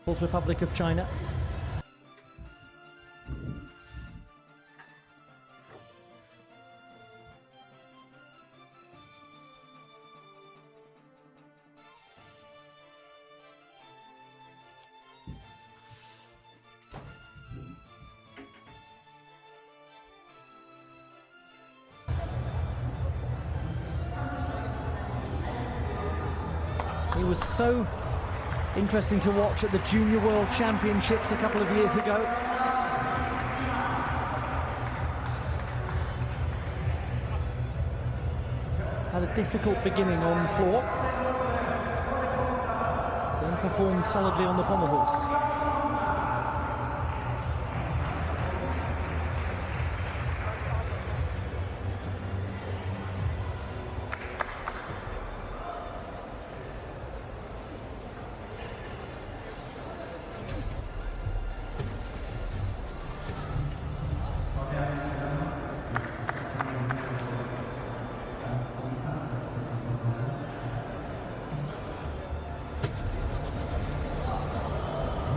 Republic of China. He was so interesting to watch at the Junior World Championships a couple of years ago. Had a difficult beginning on the floor, then performed solidly on the pommel horse.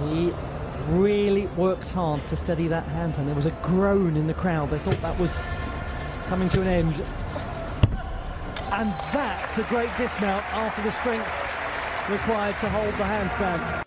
He really works hard to steady that handstand. There was a groan in the crowd. They thought that was coming to an end. And that's a great dismount after the strength required to hold the handstand.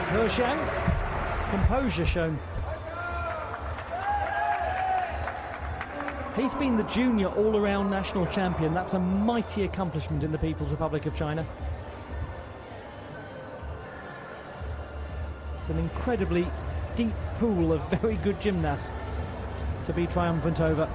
Hershang, composure shown. He's been the junior all-around national champion. That's a mighty accomplishment in the People's Republic of China. It's an incredibly deep pool of very good gymnasts to be triumphant over.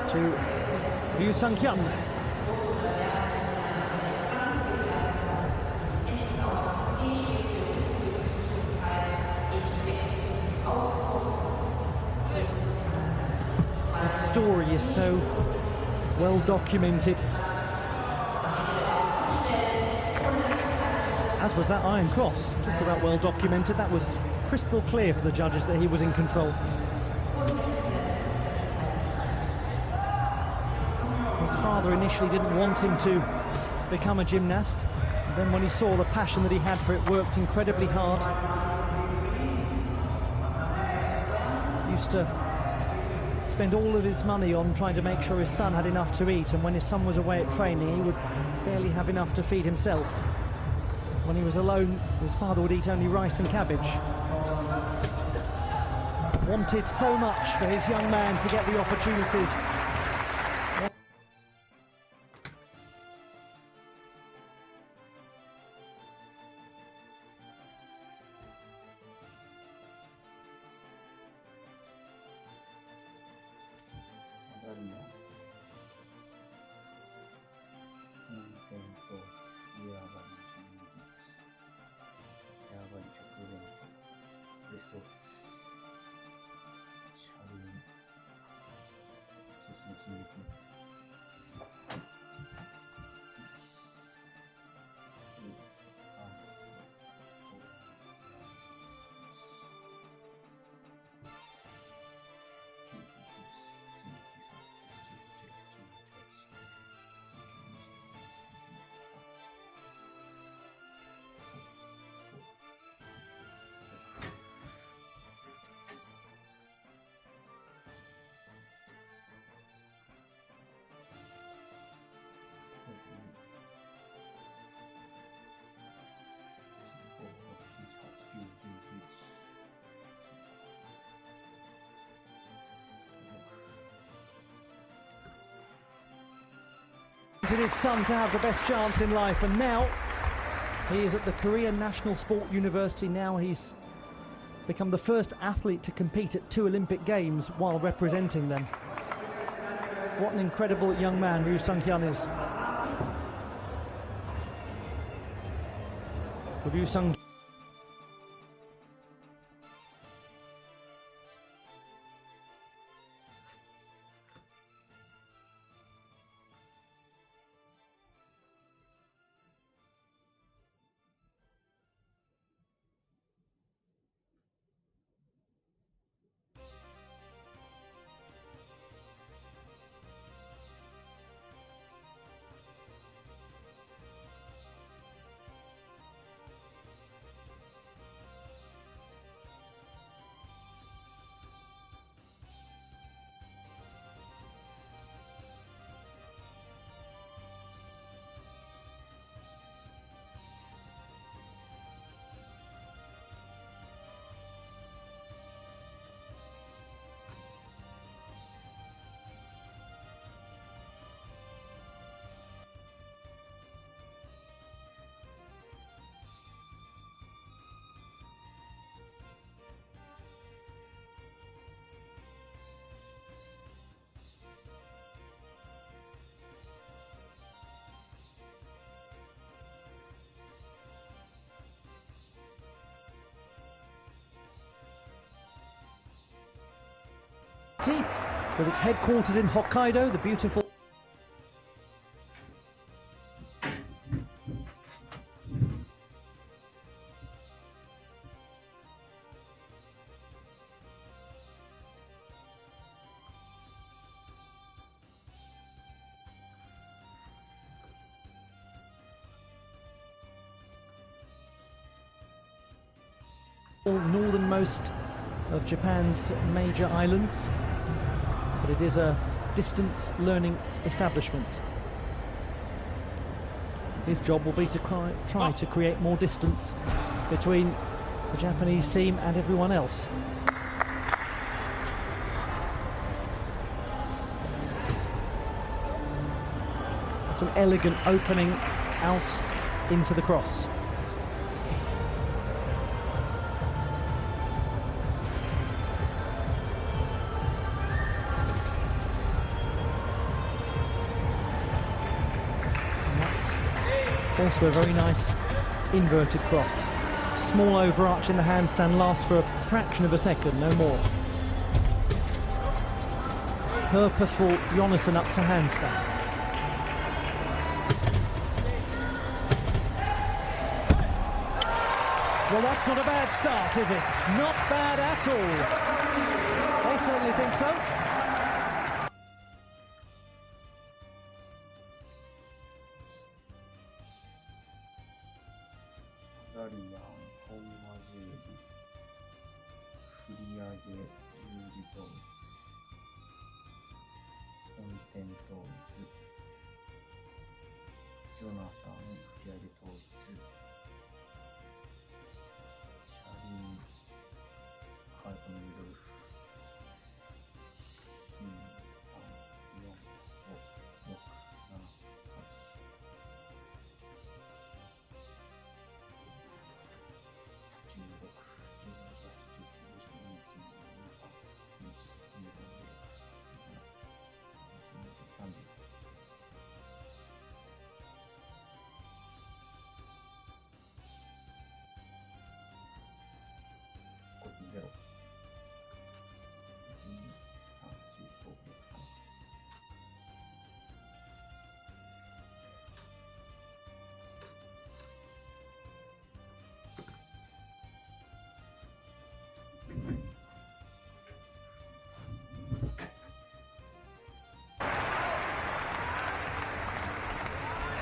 To Liu Sanghyun. The story is so well documented, as was that iron cross. Talk about well documented. That was crystal clear for the judges that he was in control. His father initially didn't want him to become a gymnast. And then when he saw the passion that he had for it, worked incredibly hard. used to spend all of his money on trying to make sure his son had enough to eat, and when his son was away at training, he would barely have enough to feed himself. When he was alone, his father would eat only rice and cabbage. Wanted so much for his young man to get the opportunities. His son to have the best chance in life, and now he is at the Korean National Sport University. Now he's become the first athlete to compete at 2 Olympic Games while representing them. What an incredible young man Ryu Sung-hyun is. Ryu Sung with its headquarters in Hokkaido, the beautiful northernmost of Japan's major islands, but it is a distance learning establishment. His job will be to try to create more distance between the Japanese team and everyone else. It's an elegant opening out into the cross. Also a very nice inverted cross. Small overarch in the handstand lasts for a fraction of a second, no more. Purposeful Jonassen up to handstand. Well, that's not a bad start, is it? Not bad at all. I certainly think so. 統一、本店統一、ジョナサン振り上げ統一、シャリンカルトのルドルフ、2、3、4、5、6、7、8、16、0、1、2、3、4、5、6、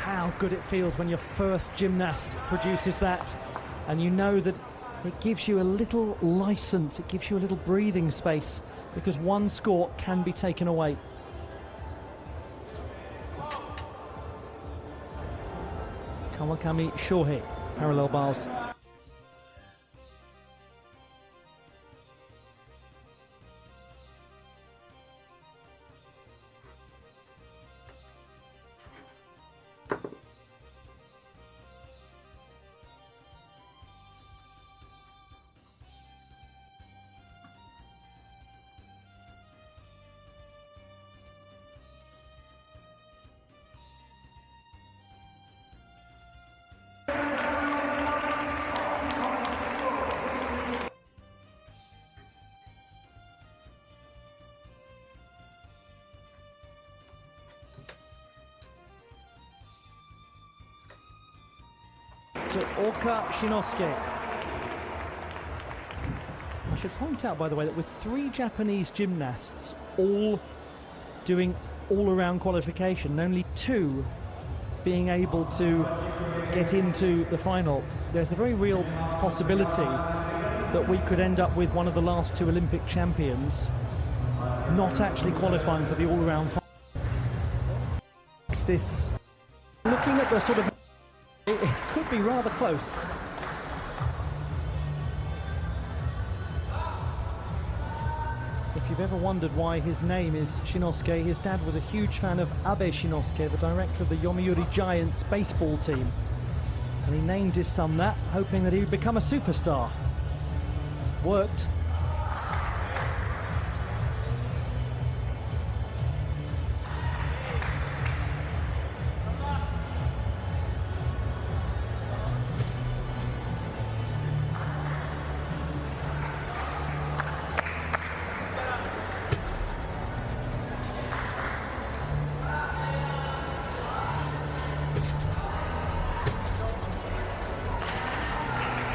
How good it feels when your first gymnast produces that, and you know that it gives you a little license, it gives you a little breathing space, because one score can be taken away. Kawakami Shohei, parallel bars. To Oka Shinosuke. I should point out, by the way, that with 3 Japanese gymnasts all doing all-around qualification, and only 2 being able to get into the final, there's a very real possibility that we could end up with one of the last 2 Olympic champions not actually qualifying for the all-around final. This, looking at the sort of, it could be rather close. If you've ever wondered why his name is Shinosuke, his dad was a huge fan of Abe Shinosuke, the director of the Yomiuri Giants baseball team. And he named his son that, hoping that he would become a superstar. Worked.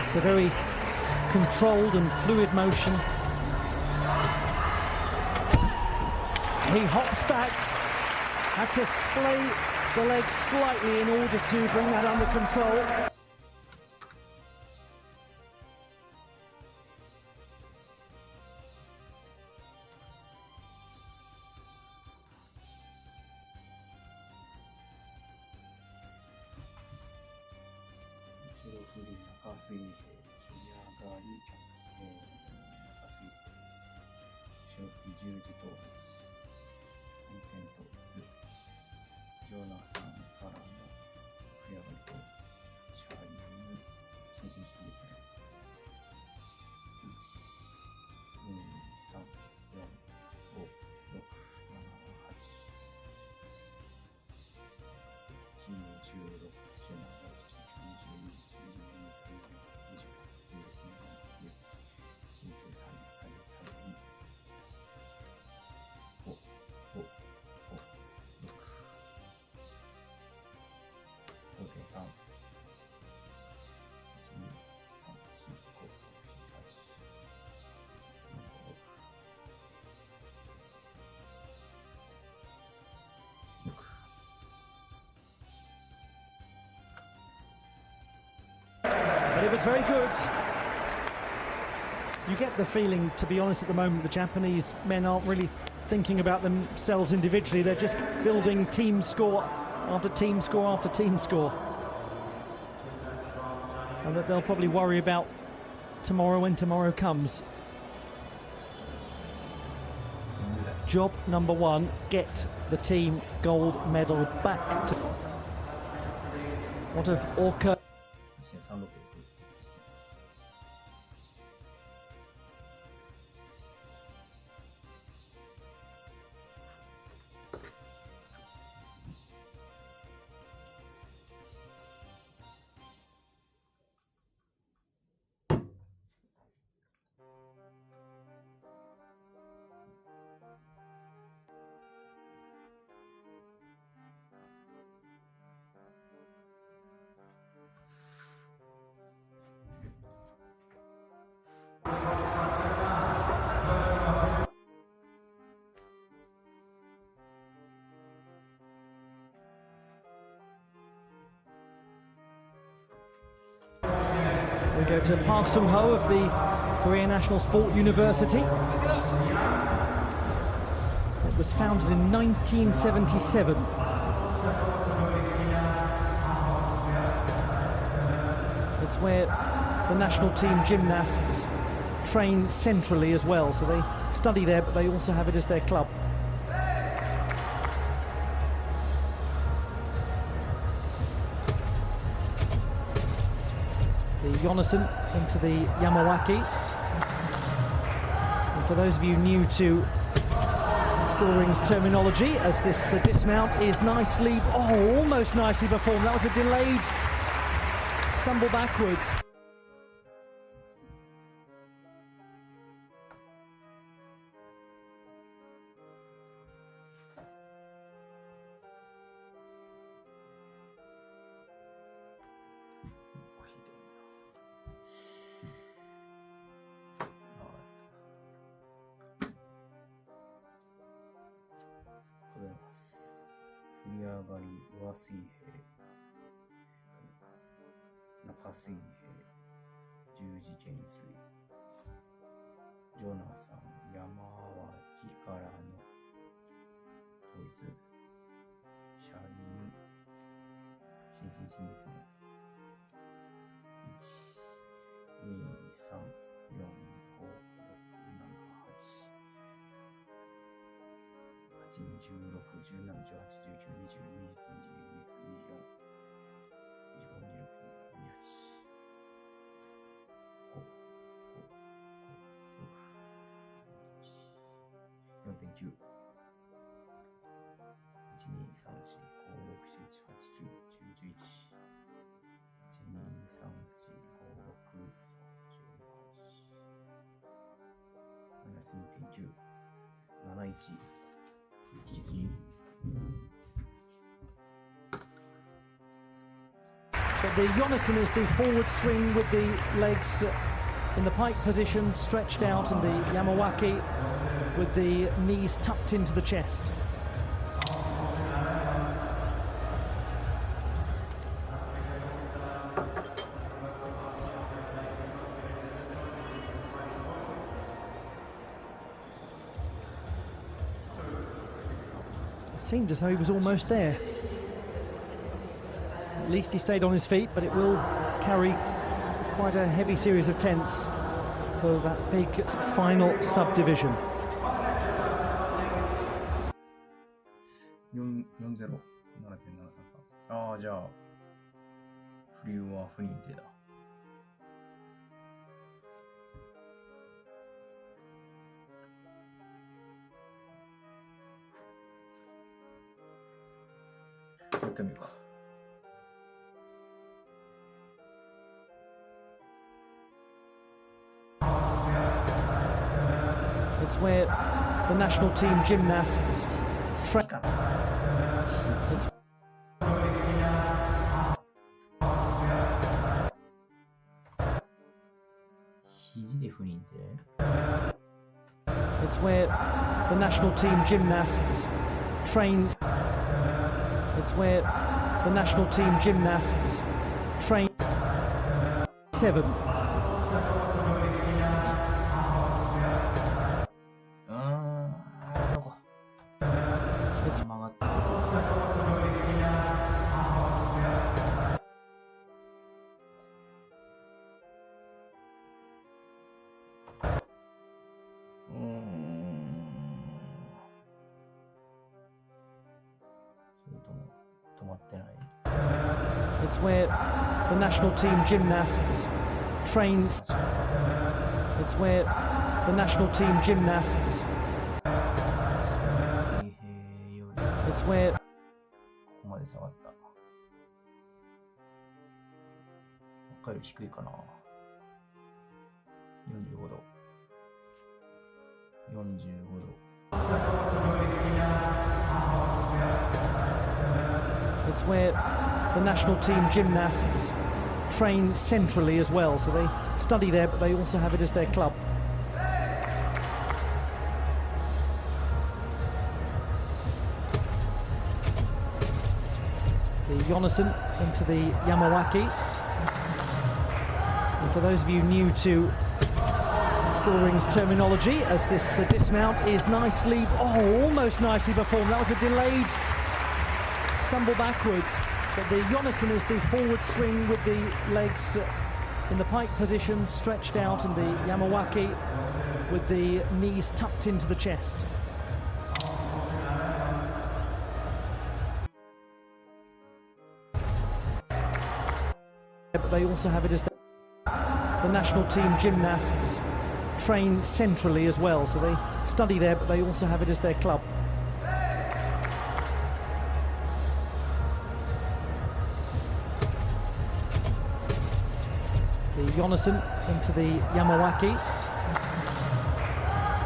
It's a very controlled and fluid motion. He hops back, had to splay the legs slightly in order to bring that under control. But it was very good. You get the feeling, to be honest, at the moment, the Japanese men aren't really thinking about themselves individually. They're just building team score after team score after team score. And that they'll probably worry about tomorrow when tomorrow comes. Job number one, get the team gold medal back to... What of Orca? We go to Park Sung-ho of the Korea National Sport University. It was founded in 1977. It's where the national team gymnasts train centrally as well, so they study there, but they also have it as their club. The Yonasan into the Yamawaki. And for those of you new to Skillring's terminology, as this dismount is nicely, almost nicely performed. That was a delayed stumble backwards. But the Yonasan is the forward swing with the legs in the pike position, stretched out, and the Yamawaki with the knees tucked into the chest. It seemed as though he was almost there. At least he stayed on his feet, but it will carry quite a heavy series of tenths for that big final subdivision. 4-0、7.733。ああ、じゃあ、フリューは不認定だ。やってみるか。It's where the national team gymnasts train. It's where the national team gymnasts train. It's where the national team gymnasts train. 7. It's where the national team gymnasts train. It's where the national team gymnasts. It's where. ここまで下がった。他より低いかな。45度。45度。It's where the national team gymnasts train centrally as well, so they study there, but they also have it as their club. The Yonason into the Yamawaki. And for those of you new to School Rings terminology, as this dismount is nicely, almost nicely performed. That was a delayed stumble backwards, but the Yonason is the forward swing with the legs in the pike position, stretched out, and the Yamawaki with the knees tucked into the chest. But they also have it as the national team gymnasts train centrally as well, so they study there, but they also have it as their club. The Yonason into the Yamawaki.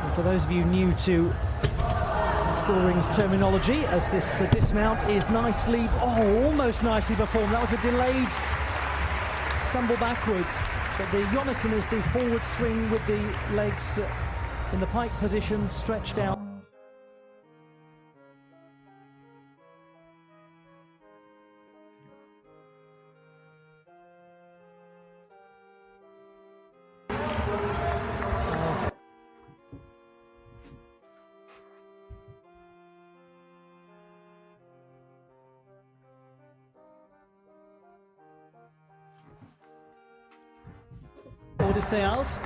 And for those of you new to School Rings terminology, as this dismount is nicely, almost nicely performed. That was a delayed stumble backwards, but the Yonason is the forward swing with the legs in the pike position, stretched out.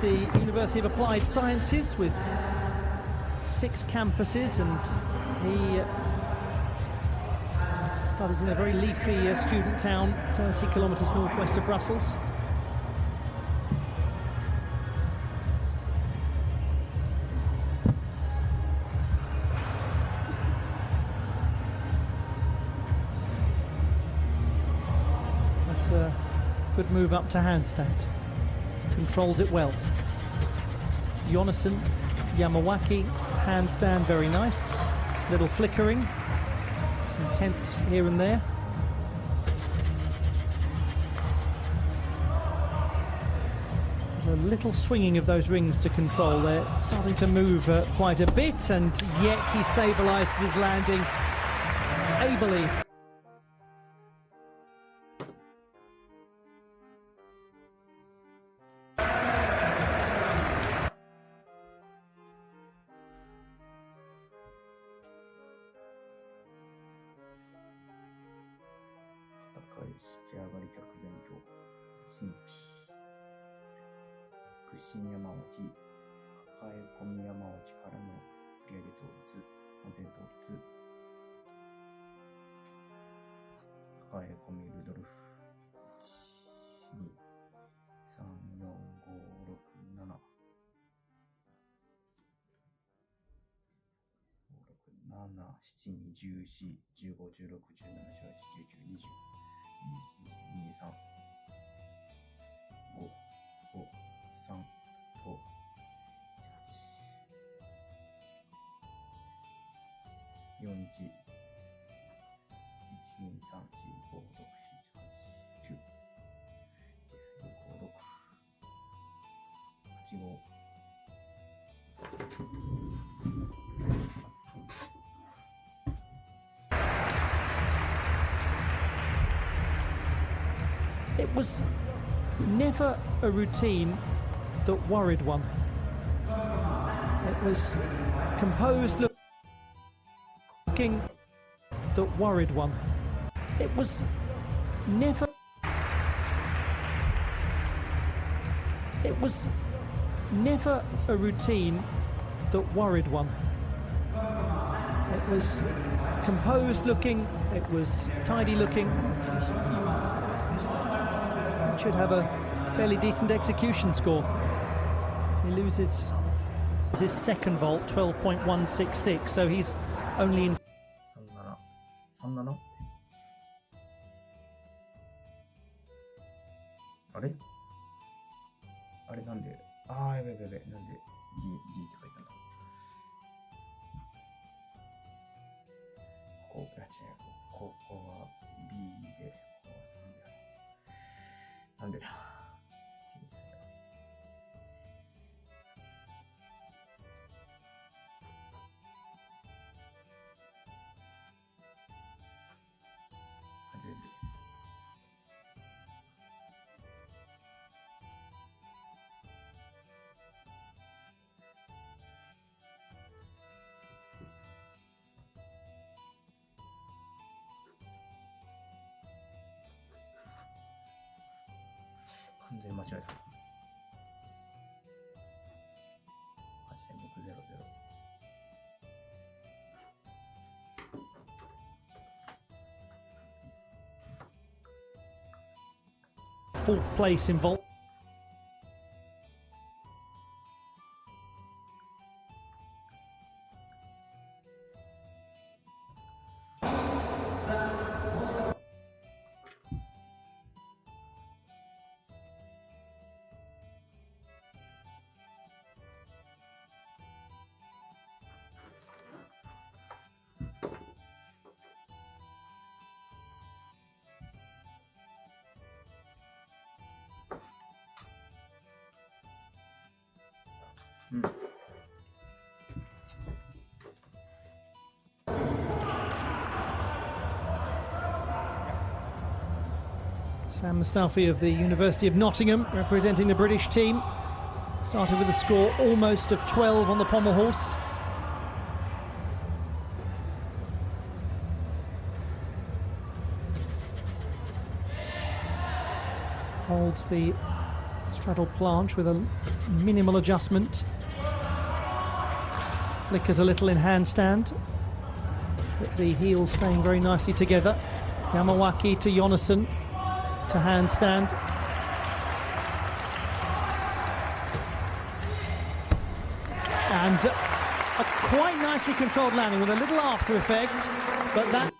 The University of Applied Sciences, with 6 campuses, and he studies in a very leafy student town 30 kilometres northwest of Brussels. That's a good move up to handstand. Controls it well. Yonason, Yamawaki, handstand, very nice. Little flickering, some tenths here and there. A little swinging of those rings to control. They're starting to move quite a bit, and yet he stabilises his landing ably. It was never a routine that worried one. It was composed looking that worried one. It was never. It was never a routine that worried one. It was composed looking, it was tidy looking. should have a fairly decent execution score. He loses his second vault, 12.166, so he's only in 37あれあれなんであーやべやべやべなんで D って書いたんだここ違うここは B でここは3でなんでだ完全に間違えた。4th place in vault. Sam Mustafi of the University of Nottingham representing the British team. Started with a score almost of 12 on the pommel horse. Holds the straddle planche with a minimal adjustment. Flickers a little in handstand. With the heels staying very nicely together. Yamawaki to Jonasson to handstand. And a quite nicely controlled landing with a little after effect, but that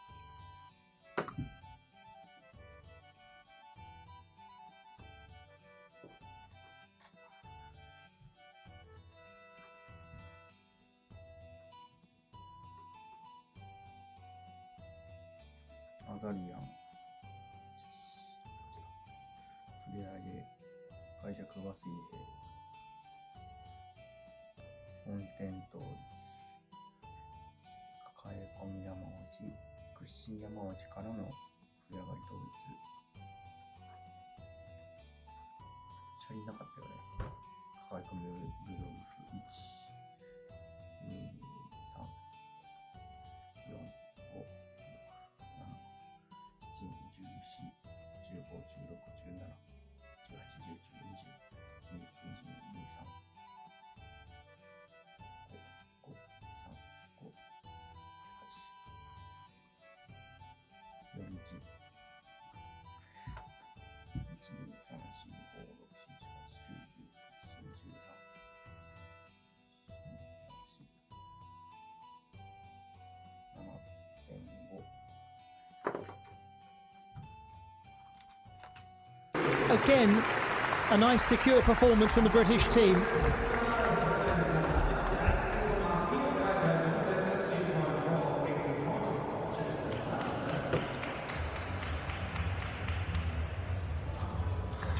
アザリアン振り上げ開脚和水平本転倒立抱え込み山落ち屈伸山落ちからの振り上がり倒立チャリなかったよね抱え込みルドルフ1 2 3 4 5 6 7 15、16、17、18、19、20、20、23、5、3、5、8、4、1、1、2、3、4、5、6、7、8、9、10、11、12、13、7.5。again, a nice secure performance from the British team.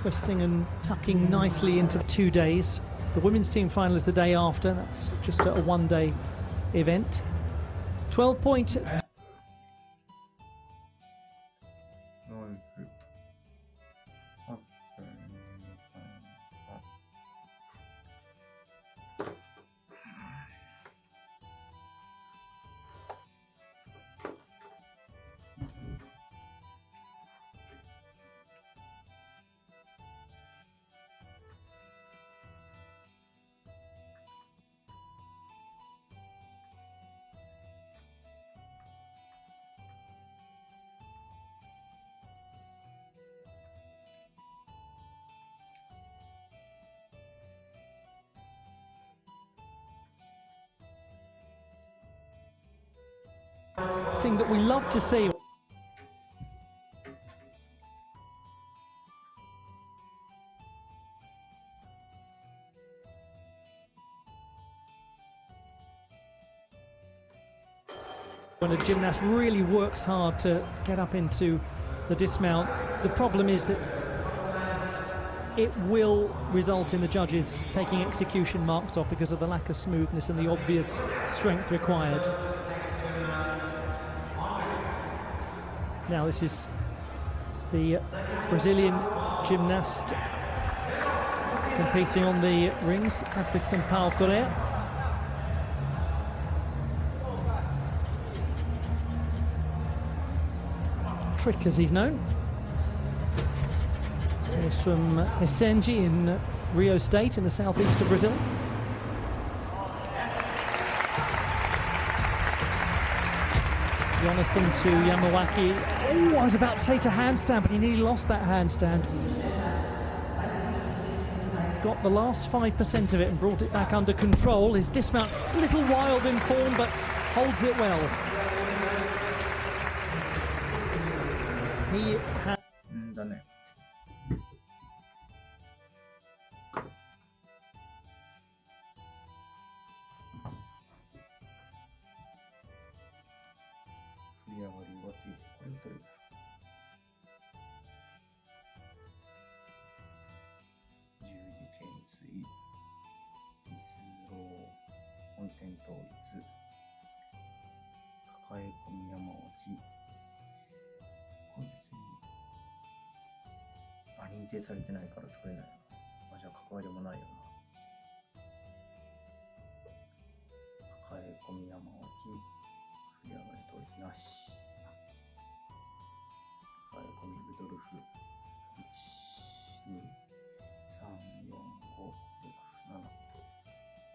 Twisting and tucking nicely into 2 days. The women's team final is the day after. That's just a one-day event. 12 points. thing that we love to see. When a gymnast really works hard to get up into the dismount, the problem is that it will result in the judges taking execution marks off because of the lack of smoothness and the obvious strength required. Now this is the Brazilian gymnast competing on the rings, Patrick Paulo Correa. Trick, as he's known. He's from Resende in Rio State in the southeast of Brazil. Jonas into Yamawaki. Oh, I was about to say to handstand, but he nearly lost that handstand. Got the last 5% of it and brought it back under control. His dismount, a little wild in form, but holds it well. He had... 残念。振り上がりがついて、これを取る。十字懸垂、椅子ロー、本点倒立、抱え込み山脇。これ別に認定されてないから作れないな。じゃあ関わりもないよな。抱え込み山脇、振り上がり倒立なし。抱え込みルドルフ、1、2、3、4、5、6、7、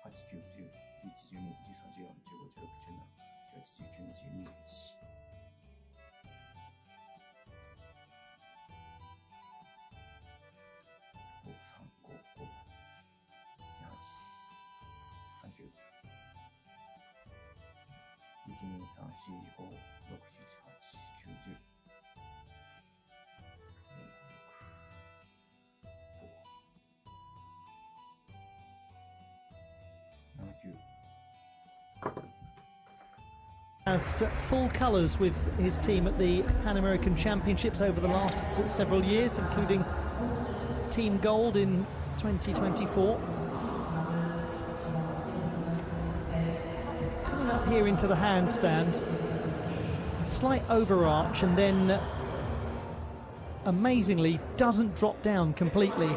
8、9、10、11、12、13、14、15、16、17、18、19、20、21。Has full colours with his team at the Pan American Championships over the last several years, including Team Gold in 2024. Coming up here into the handstand, slight overarch, and then amazingly doesn't drop down completely.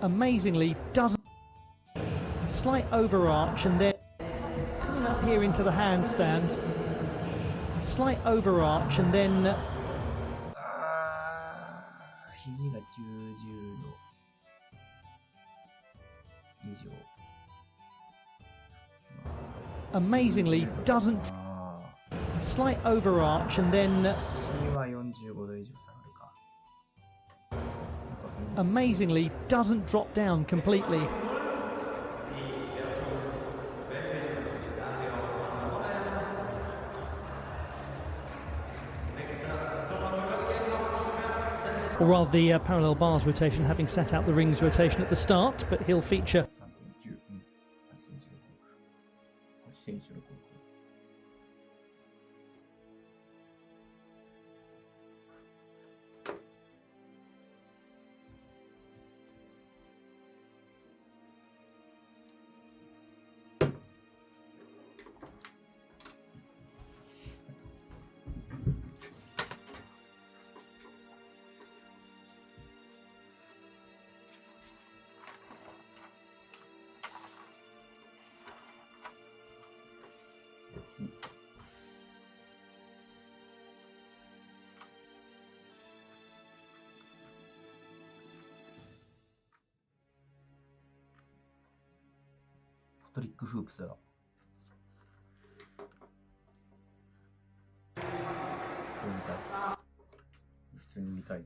Amazingly doesn't. Slight overarch, and then coming up here into the handstand, slight overarch, and then 肘が90度以上 amazingly doesn't. Slight overarch, and then 肘は45度以上下がるか amazingly doesn't drop down completely. Or rather the parallel bars rotation, having set out the rings rotation at the start, but he'll feature. トリックフープスだ。そう見たい。普通に見たいぜ。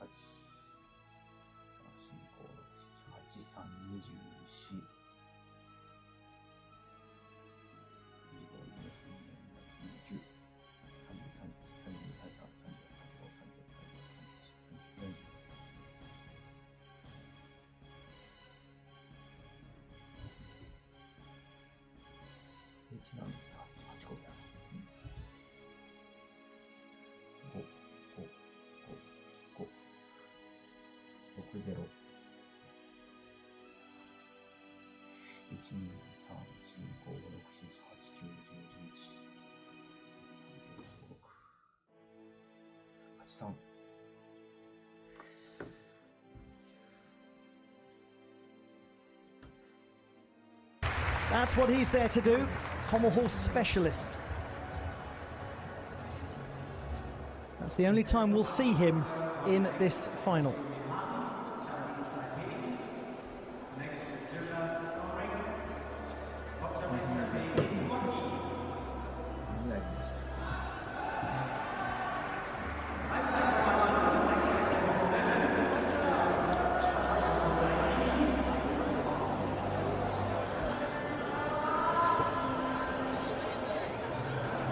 8、4、5、6、7、8、3、24、25、26、27、28、29、30、31、32、33、34、35、36、37、38、39、40。ちなみに8個だな。5、5、5、5、6、0。1、2、3、4、5、6、7、8、9、10、11、3、4、5、6、8、3。That's what he's there to do. Pommel horse specialist. That's the only time we'll see him in this final.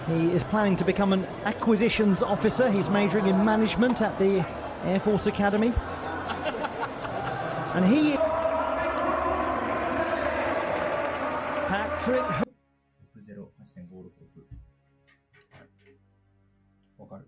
He is planning to become an acquisitions officer. He's majoring in management at the Air Force Academy. And he... Patrick... 60 8.566。わかる。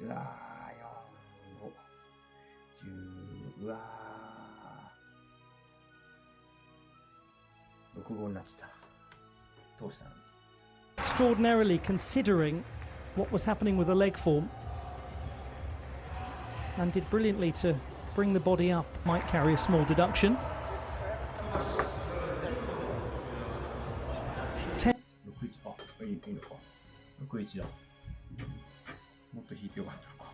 うわー、4、5、10、うわー、6、5になっちゃった。どうしたの？ Extraordinarily, considering what was happening with the leg form, and did brilliantly to bring the body up. Might carry a small deduction. 6-1、あ、いいのか。6-1だ。もっと引いてよかったのか。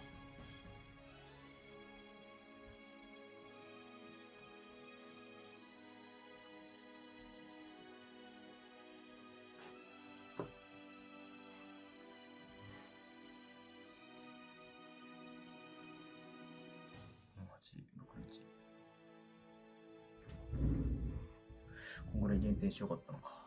4-8、6-1。こんぐらい減点しよかったのか。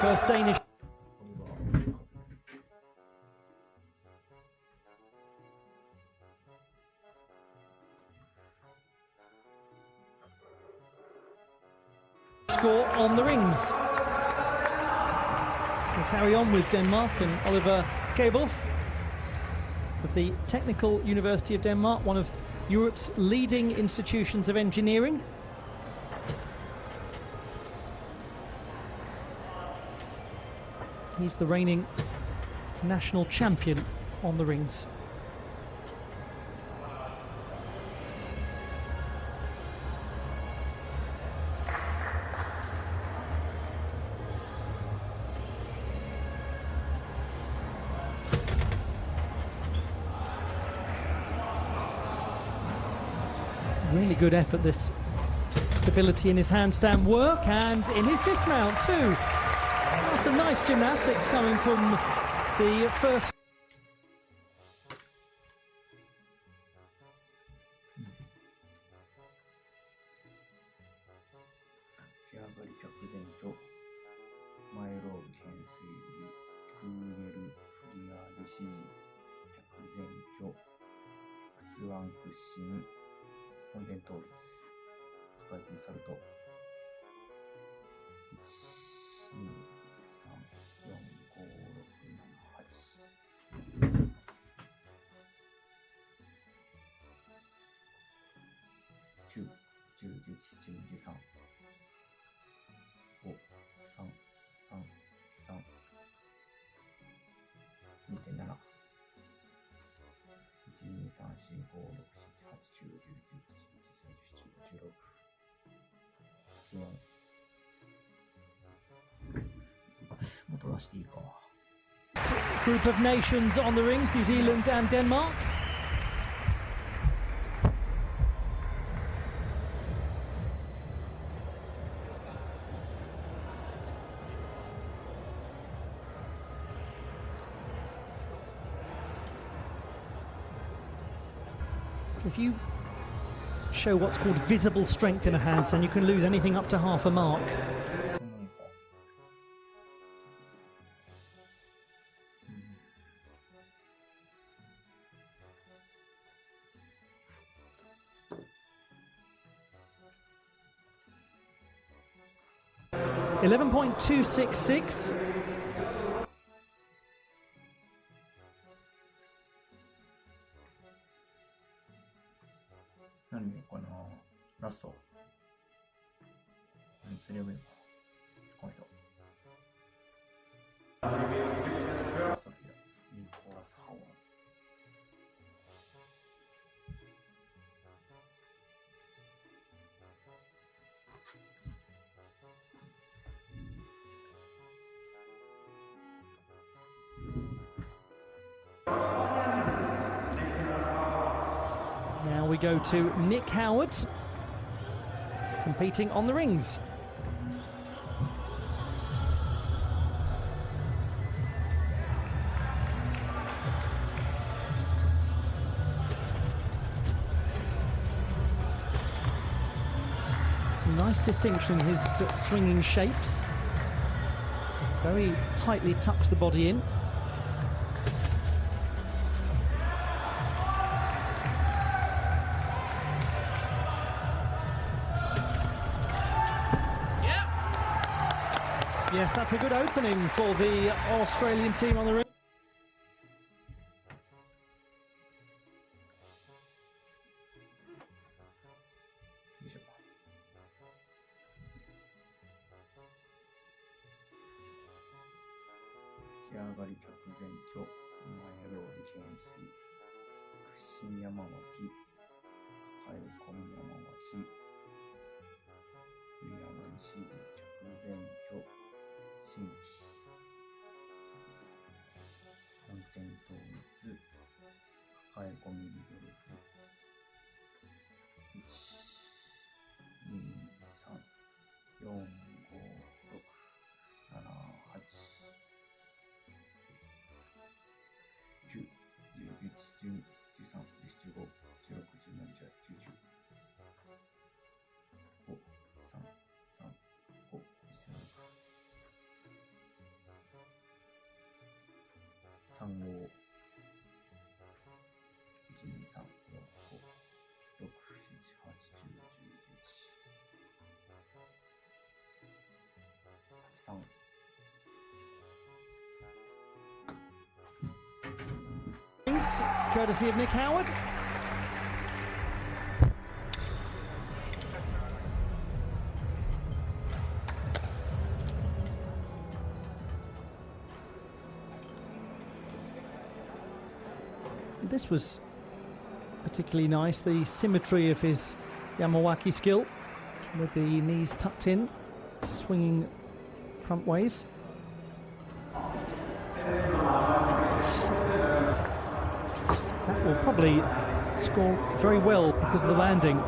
First Danish. Score on the rings. We'll carry on with Denmark and Oliver Gable of the Technical University of Denmark, one of Europe's leading institutions of engineering. He's the reigning national champion on the rings. Really good effort this stability in his handstand work and in his dismount too. Some nice gymnastics coming from the first. 仕上がり着前と前ロール懸垂クーネルフリアーレシジ着前挙屈腕屈伸本殿倒立深いコンサルト1、2、3、4、5、6、7、8 9、10、11、12、13 5、3、3、3、2.7 1、2、3、4、5、6、7、8、9、10、11、12、13、14、16、14もっと出していいか。Group of nations on the rings, New Zealand and Denmark. If you show what's called visible strength in a handstand, you can lose anything up to half a mark. .266. 何見ようかな。ラスト。何すればいいのか。この人。ソフィア、ニコラス・ハワー。Now we go to Nick Howard, competing on the rings. Some nice distinction in his swinging shapes. Very tightly tucks the body in. Yes, that's a good opening for the Australian team on the ring. Courtesy of Nick Howard. This was particularly nice, the symmetry of his Yamawaki skill with the knees tucked in, swinging front ways. That will probably score very well because of the landing.